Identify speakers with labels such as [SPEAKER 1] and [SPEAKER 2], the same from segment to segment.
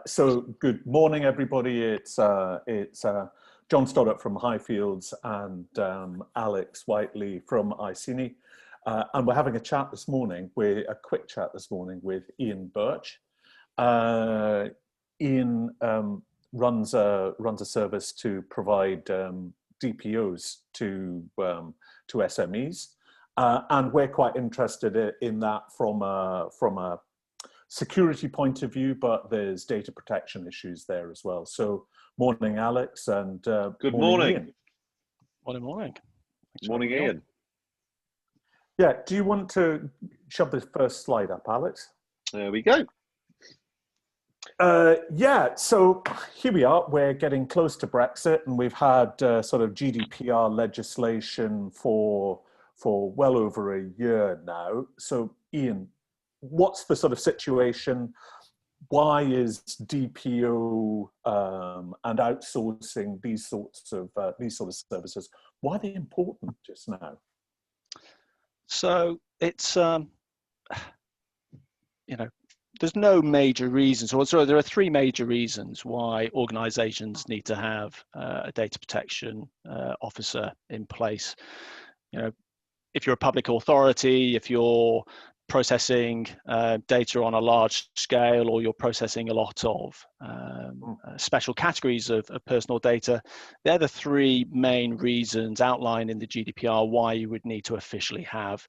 [SPEAKER 1] So good morning, everybody. It's John Stoddart from Highfields and Alex Whiteley from Iceni. And we're having a chat this morning, a quick chat this morning with Ian Birch. Ian runs a service to provide DPOs to SMEs. And we're quite interested in that from a security point of view, but there's data protection issues there as well. So morning, Alex, and
[SPEAKER 2] good morning.
[SPEAKER 1] Ian.
[SPEAKER 3] Morning.
[SPEAKER 2] Morning, Ian.
[SPEAKER 1] Yeah, do you want to shove the first slide up, Alex?
[SPEAKER 2] There we go.
[SPEAKER 1] Yeah, so here we are. We're getting close to Brexit, and we've had sort of GDPR legislation for well over a year now. So, Ian, what's the sort of situation? Why is DPO and outsourcing these sorts of services, why are they important just now?
[SPEAKER 3] So it's there's no major reasons, or sorry, there are three major reasons why organizations need to have a data protection officer in place. If you're a public authority, if you're processing data on a large scale, or you're processing a lot of special categories of personal data, they're the three main reasons outlined in the GDPR why you would need to officially have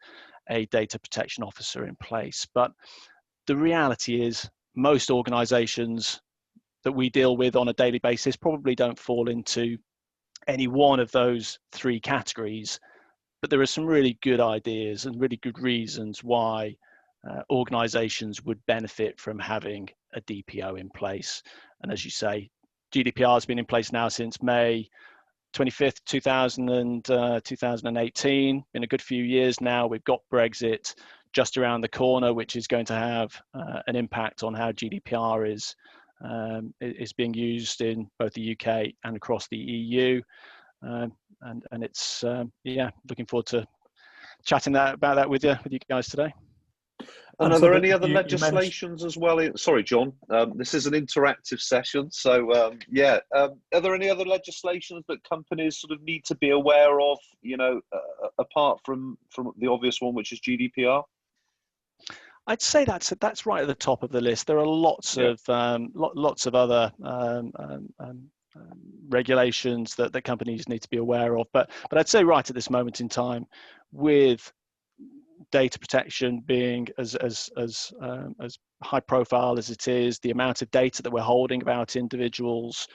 [SPEAKER 3] a data protection officer in place. But the reality is most organizations that we deal with on a daily basis probably don't fall into any one of those three categories. But there are some really good ideas and really good reasons why organizations would benefit from having a DPO in place. And as you say, GDPR has been in place now since May 25th, 2018. Been a good few years now. We've got Brexit just around the corner, which is going to have an impact on how GDPR is being used in both the UK and across the EU. And it's looking forward to chatting about that with you guys today.
[SPEAKER 2] And are there any other legislations as well? Sorry, John. This is an interactive session, so are there any other legislations that companies sort of need to be aware of? Apart from the obvious one, which is GDPR.
[SPEAKER 3] I'd say that's right at the top of the list. There are lots of other regulations that companies need to be aware of, but I'd say right at this moment in time, with data protection being as high profile as it is, the amount of data that we're holding about individuals,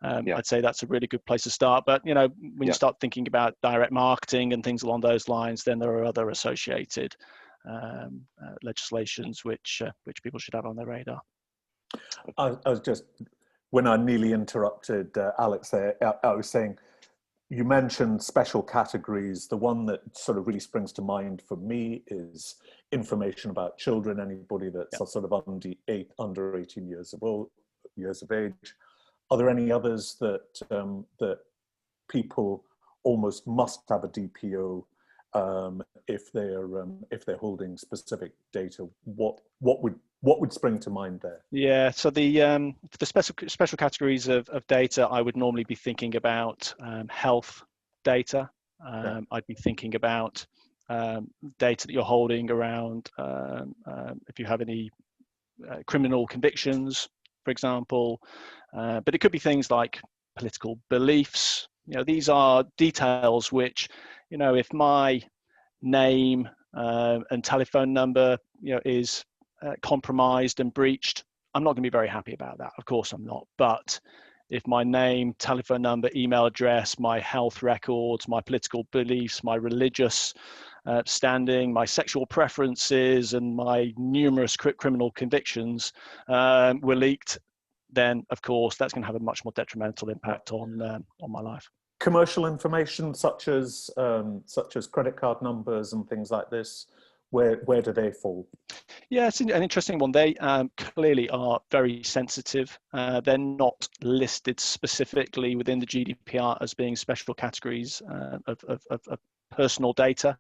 [SPEAKER 3] I'd say that's a really good place to start. But when you start thinking about direct marketing and things along those lines, then there are other associated legislations which people should have on their radar.
[SPEAKER 1] I was just, when I nearly interrupted Alex there, I was saying, you mentioned special categories. The one that sort of really springs to mind for me is information about children, anybody that's sort of under 18 years of age. Are there any others that people almost must have a DPO if they're holding specific data? What would spring to mind there?
[SPEAKER 3] Yeah, so the special categories of data, I would normally be thinking about health data. I'd be thinking about data that you're holding around if you have any criminal convictions, for example. But it could be things like political beliefs. These are details which, if my name and telephone number, is compromised and breached, I'm not going to be very happy about that. Of course I'm not. But if my name, telephone number, email address, my health records, my political beliefs, my religious standing, my sexual preferences, and my numerous criminal convictions were leaked, then of course that's going to have a much more detrimental impact on my life.
[SPEAKER 1] Commercial information such as credit card numbers and things like this, where do they fall?
[SPEAKER 3] Yeah, it's an interesting one. They clearly are very sensitive. They're not listed specifically within the GDPR as being special categories of personal data,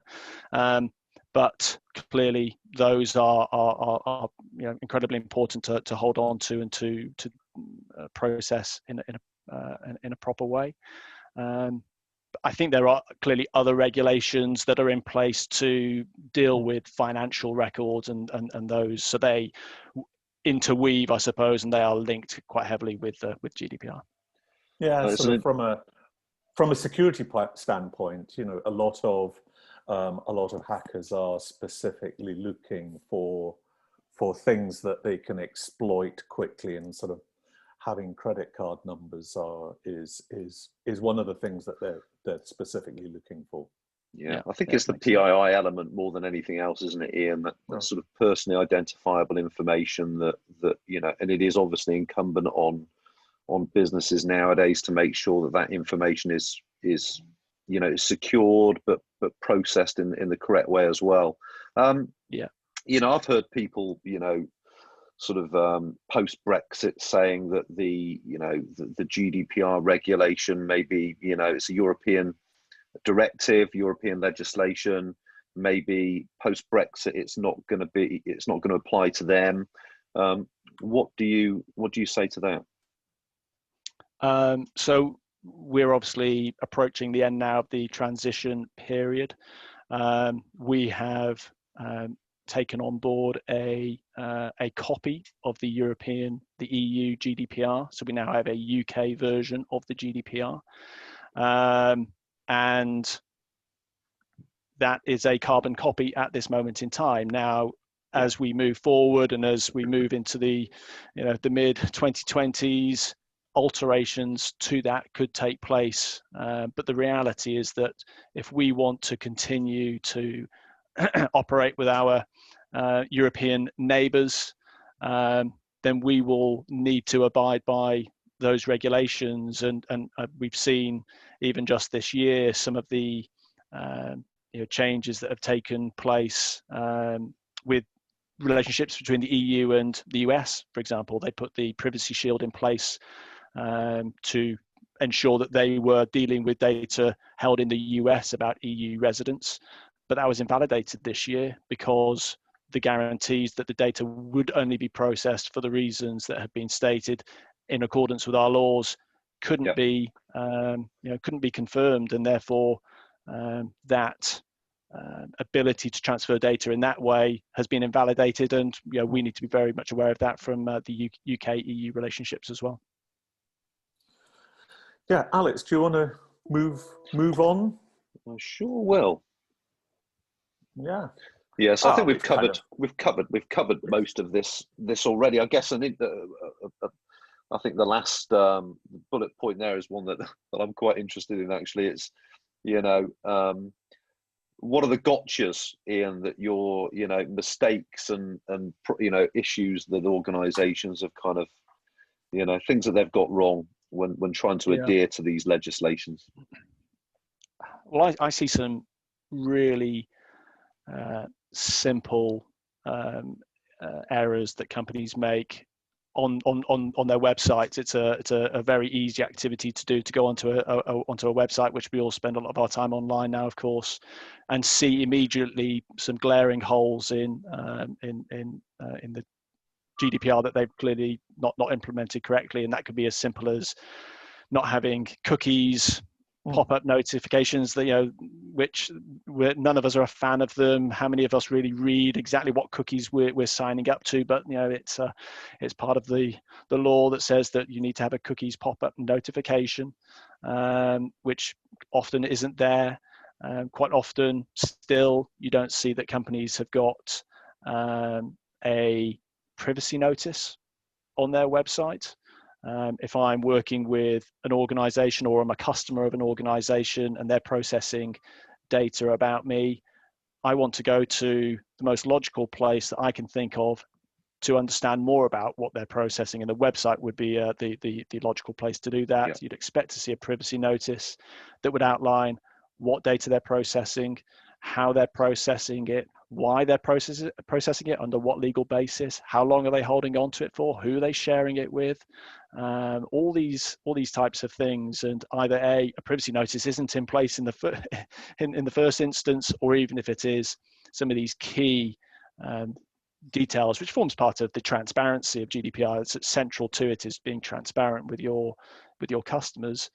[SPEAKER 3] but clearly those are incredibly important to hold on to and to process in a proper way. I think there are clearly other regulations that are in place to deal with financial records and those, so they interweave, I suppose, and they are linked quite heavily with GDPR.
[SPEAKER 1] Yeah, sort of from a security standpoint, you know, a lot of hackers are specifically looking for things that they can exploit quickly, and sort of having credit card numbers is one of the things that they're specifically looking for.
[SPEAKER 2] Yeah, I think it's the PII element more than anything else, isn't it, Ian? That sort of personally identifiable information that you know, and it is obviously incumbent on businesses nowadays to make sure that that information is you know, secured but processed in the correct way as well. You know, I've heard people, you know, sort of post Brexit saying that the GDPR regulation maybe, you know, it's a European directive, European legislation, maybe post Brexit it's not going to apply to them. What do you say to that?
[SPEAKER 3] So we're obviously approaching the end now of the transition period. We have taken on board a copy of the EU GDPR. So we now have a UK version of the GDPR. And that is a carbon copy at this moment in time. Now, as we move forward and as we move into the mid 2020s, alterations to that could take place. But the reality is that if we want to continue to operate with our European neighbours, then we will need to abide by those regulations. And we've seen even just this year some of the changes that have taken place with relationships between the EU and the US. For example, they put the Privacy Shield in place to ensure that they were dealing with data held in the US about EU residents. But that was invalidated this year because the guarantees that the data would only be processed for the reasons that have been stated in accordance with our laws couldn't be confirmed, and therefore that ability to transfer data in that way has been invalidated. And we need to be very much aware of that from the UK-EU relationships as well.
[SPEAKER 1] Yeah, Alex, do you want to move on?
[SPEAKER 2] I sure will.
[SPEAKER 1] Yeah.
[SPEAKER 2] Yeah, so I think we've covered most of this already. I guess I think the last bullet point there is one that I'm quite interested in. Actually, it's what are the gotchas, Ian, that your mistakes and issues that organisations have kind of things that they've got wrong when trying to adhere to these legislations?
[SPEAKER 3] Well, I see some really simple errors that companies make on their websites. It's a very easy activity to do, to go onto a website, which we all spend a lot of our time online now, of course, and see immediately some glaring holes in the GDPR that they've clearly not implemented correctly. And that could be as simple as not having cookies, pop-up notifications that which none of us are a fan of them. How many of us really read exactly what cookies we're signing up to? But it's part of the law that says that you need to have a cookies pop-up notification, which often isn't there. Quite often still you don't see that companies have got a privacy notice on their website. If I'm working with an organization or I'm a customer of an organization and they're processing data about me, I want to go to the most logical place that I can think of to understand more about what they're processing, and the website would be the logical place to do that. You'd expect to see a privacy notice that would outline what data they're processing, how they're processing it, why they're processing it, under what legal basis, how long are they holding on to it for, who are they sharing it with, all these types of things. And either a privacy notice isn't in place in the first instance, or even if it is, some of these key details, which forms part of the transparency of GDPR. It's central to it, is being transparent with your customers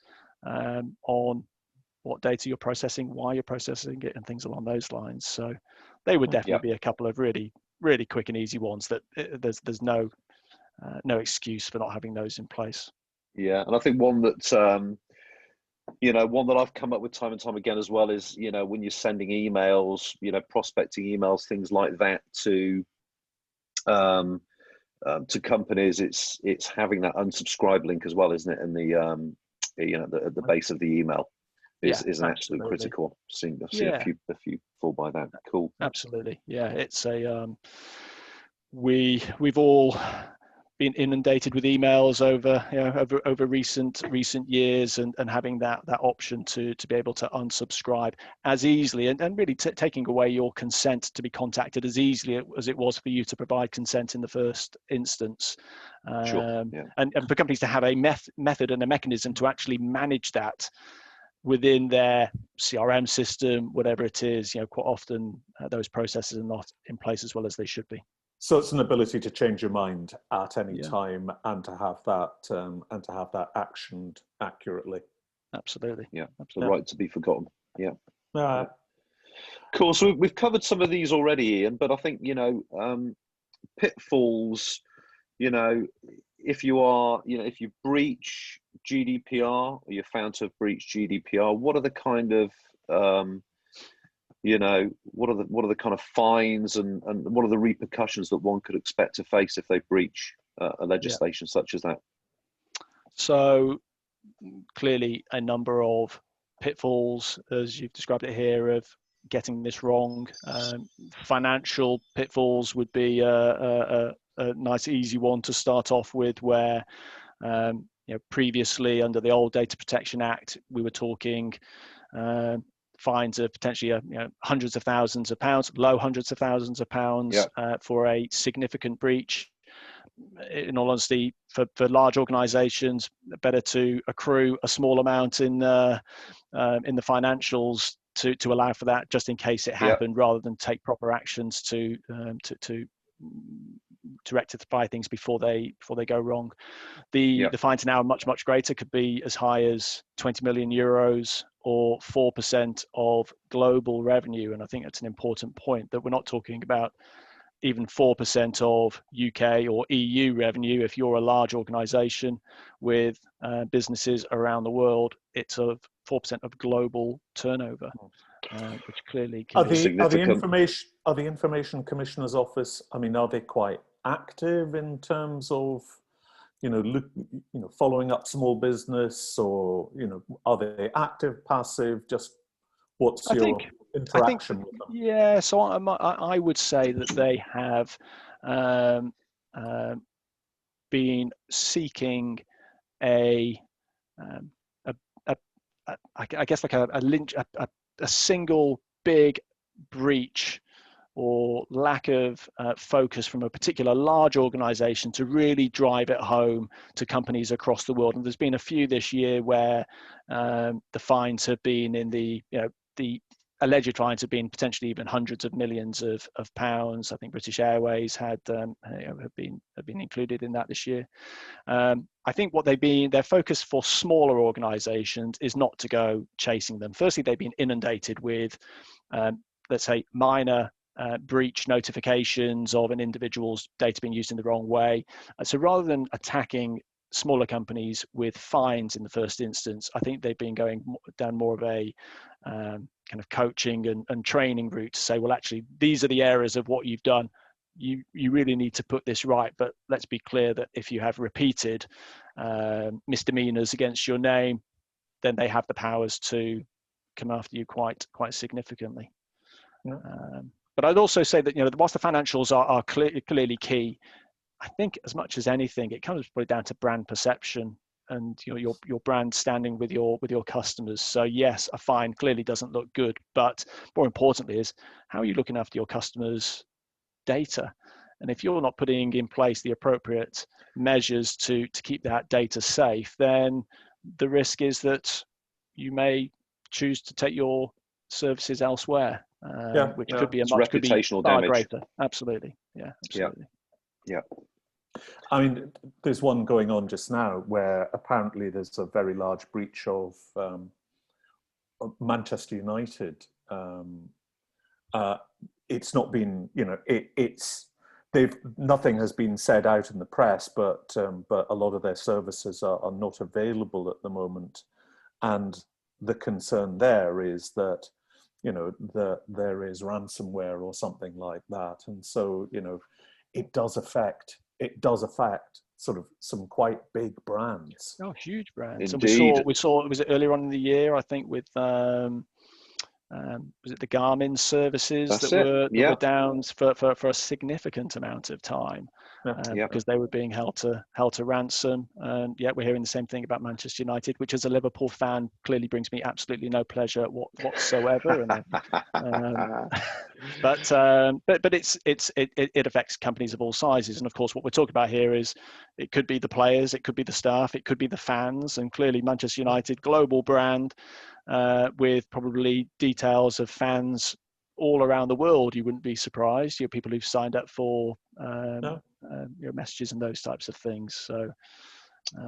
[SPEAKER 3] on what data you're processing, why you're processing it, and things along those lines. So they would definitely be a couple of really quick and easy ones that there's no excuse for not having those in place.
[SPEAKER 2] Yeah, and I think one that one that I've come up with time and time again as well is, when you're sending emails, prospecting emails, things like that to companies, it's having that unsubscribe link as well, isn't it? And at the base of the email is an absolute critical. I've seen a few fall by that. Cool.
[SPEAKER 3] Absolutely. Yeah, it's a we've all been inundated with emails over recent years, and having that option to be able to unsubscribe as easily, and really taking away your consent to be contacted as easily as it was for you to provide consent in the first instance.
[SPEAKER 2] Sure.
[SPEAKER 3] And for companies to have a method and a mechanism to actually manage that within their CRM system, whatever it is. Quite often those processes are not in place as well as they should be.
[SPEAKER 1] So it's an ability to change your mind at any time, and to have that actioned accurately.
[SPEAKER 3] Absolutely.
[SPEAKER 2] Yeah. The right to be forgotten. Yeah.
[SPEAKER 3] Cool.
[SPEAKER 2] So we've covered some of these already, Ian, but I think, pitfalls, if you breach GDPR, or you're found to have breached GDPR, what are the kind of what are the kind of fines, and what are the repercussions that one could expect to face if they breach a legislation such as that?
[SPEAKER 3] So clearly a number of pitfalls, as you've described it here, of getting this wrong. Financial pitfalls would be a nice easy one to start off with, where previously under the old Data Protection Act, we were talking fines of potentially hundreds of thousands of pounds, low hundreds of thousands of pounds for a significant breach. In all honesty, for large organisations, better to accrue a small amount in the financials to allow for that, just in case it happened, rather than take proper actions to rectify things before they go wrong. The fines now are much greater, could be as high as 20 million euros or 4% of global revenue. And I think that's an important point, that we're not talking about even 4% of UK or EU revenue. If you're a large organisation with businesses around the world, it's of 4% of global turnover, which clearly can be
[SPEAKER 1] significant. Are the Information Commissioner's Office, are they quite active in terms of following up small business, or are they active, passive? Just what's your interaction with them?
[SPEAKER 3] Yeah, so I would say that they have been seeking I guess like a single big breach or lack of focus from a particular large organization to really drive it home to companies across the world. And there's been a few this year where the fines have been in the alleged fines have been potentially even hundreds of millions of pounds. I think British Airways have been included in that this year. I think their focus for smaller organisations is not to go chasing them. Firstly, they've been inundated with, let's say, minor breach notifications of an individual's data being used in the wrong way. So rather than attacking smaller companies with fines in the first instance, I think they've been going down more of a kind of coaching and training route to say, well, actually, these are the areas of what you've done. You really need to put this right. But let's be clear that if you have repeated misdemeanors against your name, then they have the powers to come after you quite significantly. Yeah. But I'd also say that whilst the financials are clearly key, I think as much as anything, it comes probably down to brand perception and your brand standing with your customers. So yes, a fine clearly doesn't look good, but more importantly is, how are you looking after your customers' data? And if you're not putting in place the appropriate measures to keep that data safe, then the risk is that you may choose to take your services elsewhere, which could be
[SPEAKER 2] reputational damage.
[SPEAKER 3] Greater. Absolutely. Yeah, absolutely.
[SPEAKER 2] Yeah.
[SPEAKER 1] I mean, there's one going on just now where apparently there's a very large breach of Manchester United. It's not been, nothing has been said out in the press, but a lot of their services are not available at the moment, and the concern there is that there is ransomware or something like that, and so it does affect sort of some quite big brands.
[SPEAKER 3] Oh, huge brands.
[SPEAKER 2] Indeed.
[SPEAKER 3] And we saw was it earlier on in the year, I think, with was it the Garmin services that were down for a significant amount of time because they were being held to ransom. And yet we're hearing the same thing about Manchester United, which as a Liverpool fan clearly brings me absolutely no pleasure whatsoever. But it affects companies of all sizes. And of course, what we're talking about here is it could be the players, it could be the staff, it could be the fans, and clearly Manchester United, global brand. With probably details of fans all around the world, you wouldn't be surprised. You have people who've signed up for messages and those types of things. So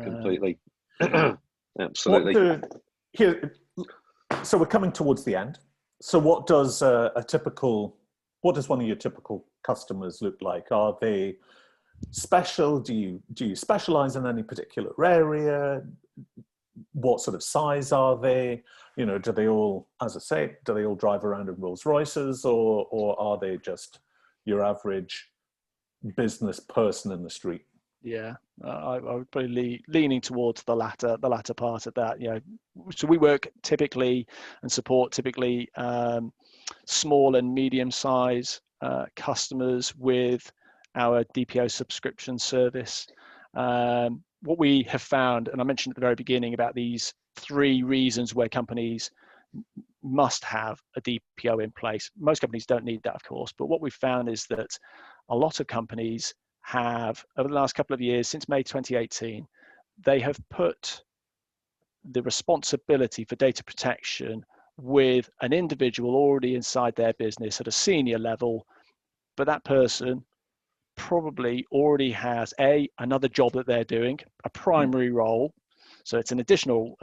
[SPEAKER 2] completely, absolutely.
[SPEAKER 1] So we're coming towards the end. So what does what does one of your typical customers look like? Are they special? Do you specialize in any particular area? What sort of size are they? Do they all, as I say, drive around in Rolls Royces, or are they just your average business person in the street?
[SPEAKER 3] Yeah, I would probably leaning towards the latter part of that. So we work typically and support typically small and medium size customers with our DPO subscription service. What we have found, and I mentioned at the very beginning about these 3 reasons where companies must have a DPO in place. Most companies don't need that, of course, but what we've found is that a lot of companies have, over the last couple of years, since May 2018, they have put the responsibility for data protection with an individual already inside their business at a senior level, but that person probably already has another job that they're doing, a primary role, so it's an additional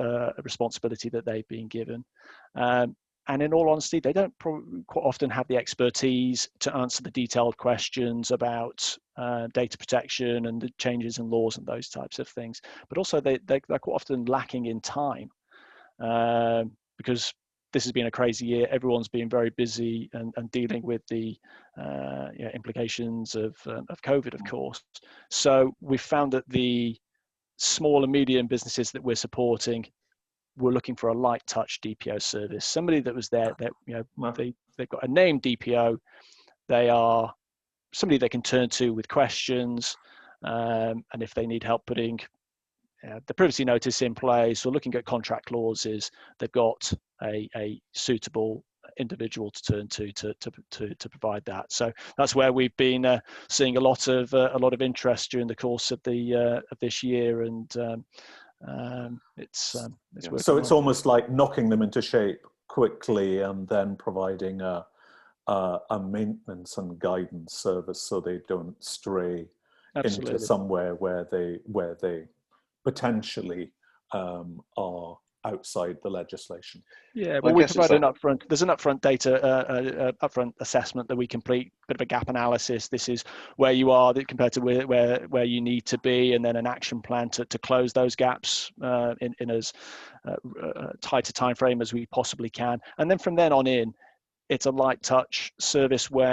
[SPEAKER 3] responsibility that they've been given, and in all honesty, they don't quite often have the expertise to answer the detailed questions about data protection and the changes in laws and those types of things, but also they're quite often lacking in time because this has been a crazy year. Everyone's been very busy and dealing with the implications of COVID, of course. So we found that the small and medium businesses that we're supporting were looking for a light touch DPO service. Somebody that was there that they've got a named DPO. They are somebody they can turn to with questions, and if they need help putting the privacy notice in place or looking at contract clauses, they've got a suitable individual to turn to provide that. So that's where we've been seeing a lot of interest during the course of this year, and it's working
[SPEAKER 1] so it's
[SPEAKER 3] well.
[SPEAKER 1] almost like knocking them into shape quickly and then providing a maintenance and guidance service so they don't stray
[SPEAKER 3] Absolutely.
[SPEAKER 1] into somewhere where they potentially are outside the legislation.
[SPEAKER 3] Yeah, well, we provide an upfront. There's an upfront data, upfront assessment that we complete, bit of a gap analysis. This is where you are compared to where you need to be, and then an action plan to close those gaps in as tight a time frame as we possibly can. And then from then on in, it's a light touch service where